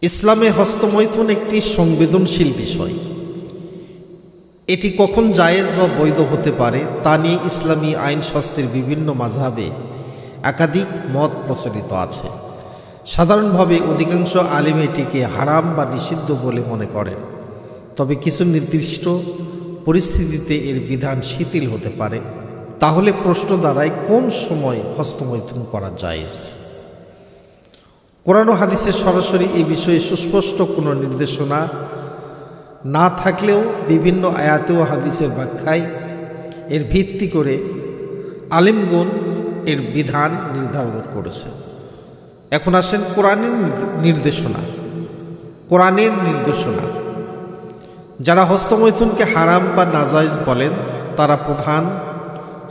ইসলামে হস্তমৈথুন একটি সংবেদনশীল বিষয়। এটি কখন জায়েজ বা বৈধ হতে পারে তা নিয়ে ইসলামী আইনশাস্ত্রের বিভিন্ন মাযহাবে একাধিক মত প্রচলিত আছে। সাধারণভাবে অধিকাংশ আলেম এটিকে হারাম বা নিষিদ্ধ বলে মনে করেন, তবে কিছু নির্দিষ্ট পরিস্থিতিতে এর বিধান শিথিল হতে পারে। তাহলে প্রশ্ন দাঁড়ায়, কোন সময় হস্তমৈথুন করা জায়েজ? কোরআন ও হাদিসে সরাসরি এই বিষয়ে সুস্পষ্ট কোনো নির্দেশনা না থাকলেও বিভিন্ন আয়াতে ও হাদিসের ব্যাখ্যায় এর ভিত্তি করে আলেমগণ এর বিধান নির্ধারণ করেছে। এখন আসেন কোরআনের নির্দেশনা। যারা হস্তমৈথুনকে হারাম বা নাজায়েজ বলেন তারা প্রধান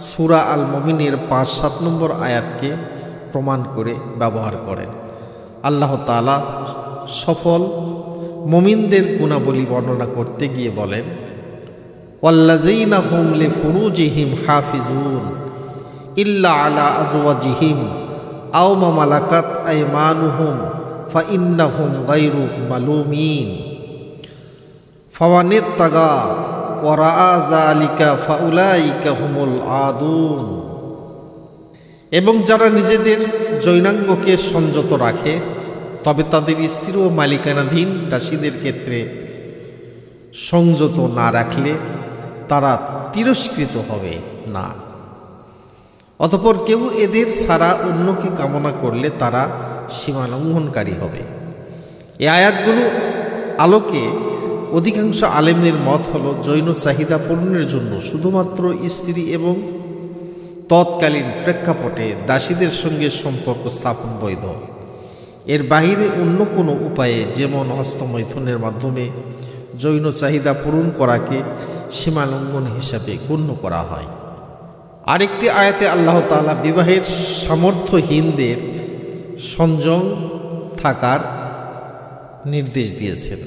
সূরা আল মুমিনের ৫-৭ নম্বর আয়াতকে প্রমাণ করে ব্যবহার করেন। আল্লাহ তাআলা সফল মুমিনদের গুণাবলী বর্ণনা করতে গিয়ে বলেন, ওয়াল্লাযীনা হুম লিফুরুজিহিম হাফিজুন ইল্লা আলা আজওয়াজিহিম আও মা মালাকাত আইমানুহুম ফাইন্নাহুম গায়রু মালুমিন ফাওয়ানিত্তাগা ওয়ারাআ যালিকা ফাউলাইকা হুমুল আদুন। এবং যারা নিজেদের যৌনাঙ্গকে সংযত রাখে তবে তাদের স্ত্রী ও মালিকানাধীন দাসীদের ক্ষেত্রে সংযত না রাখলে তারা তিরস্কৃত হবে না। অতঃপর কেউ এদের ছাড়া অন্যকে কামনা করলে তারা সীমালঙ্ঘনকারী হবে। এই আয়াতগুলো আলোকে অধিকাংশ আলেমদের মত হলো যৌন চাহিদা পূরণের জন্য শুধুমাত্র স্ত্রী এবং তৎকালীন প্রেক্ষাপটে দাসীদের সঙ্গে সম্পর্ক স্থাপন বৈধ। এর বাহিরে অন্য কোনো উপায়ে, যেমন হস্তমৈথুনের মাধ্যমে যৌন চাহিদা পূরণ করাকে সীমালঙ্ঘন হিসাবে গণ্য করা হয়। আরেকটি আয়াতে আল্লাহ তাআলা বিবাহের সামর্থ্যহীনদের সংযম থাকার নির্দেশ দিয়েছেন।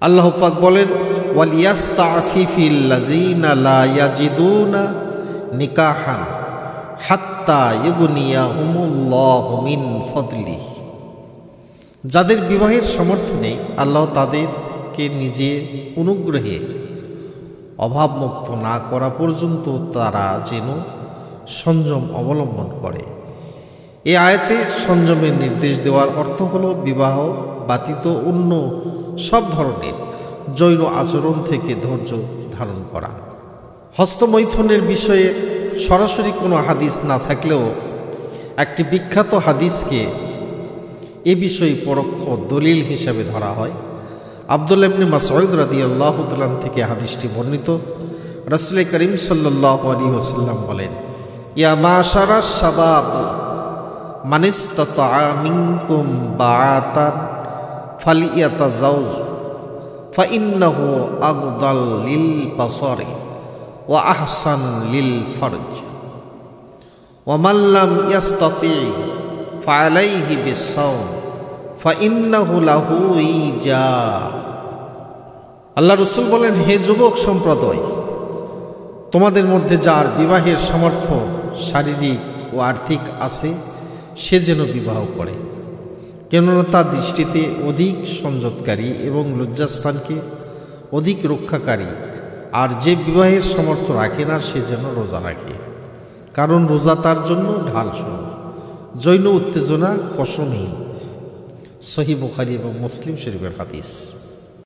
আল্লাহ পাক বলেন, ওয়ালিয়াস্তাফিফিল্লাযীনা লা ইয়াজিদুনা নিকাহান হাত্তা ইউগনিয়াহুমুল্লাহু মিন ফাদলিহি। যাদের বিবাহের সামর্থ্য নেই, আল্লাহ তাদেরকে নিজে অনুগ্রহে অভাবমুক্ত না করা পর্যন্ত তারা যেন সংযম অবলম্বন করে। এই আয়াতে সংযমের নির্দেশ দেওয়ার অর্থ হলো বিবাহ ব্যতীত অন্য সব ধরনের যৌন আচরণ থেকে ধৈর্য ধারণ করা। হস্তমৈথুনের বিষয়ে সরাসরি কোনো হাদিস না থাকলেও একটি বিখ্যাত হাদিসকে এ বিষয়ে পরোক্ষ দলিল হিসাবে ধরা হয়। আব্দুল্লাহ ইবনে মাসউদ রাদিয়াল্লাহু তাআলা থেকে হাদিসটি বর্ণিত। রাসূল করিম সাল্লাল্লাহু আলাইহি ওয়াসাল্লাম বলেন, ইয়া মাশারাশ শাবাব মান ইসতাতাআ মিনকুম বাআতান ফালিয়াতাজাওজ ফাইন্নাহু আগদাল লিল বাসারি ওয়া আহসান লিল ফারজ ওয়া মান লাম ইস্তাতি ফাআলাইহি বিস-সাওম ফাইন্নাহু লাহু ইজা। আল্লাহ রাসূল বলেন, হে যুবক সম্প্রদায়, তোমাদের মধ্যে যার বিবাহের সামর্থ্য শারীরিক ও আর্থিক আছে সে যেন বিবাহ করে, কেননা তার দৃষ্টিতে অধিক সংযতকারী এবং লজ্জাস্থানকে অধিক রক্ষাকারী। আর যে বিবাহের সামর্থ্য রাখে না সে যেন রোজা রাখে, কারণ রোজা তার জন্য ঢালস্বরূপ। যৌন উত্তেজনা কসমহীন। সহিহ বুখারী এবং মুসলিম শরীফের হাদিস।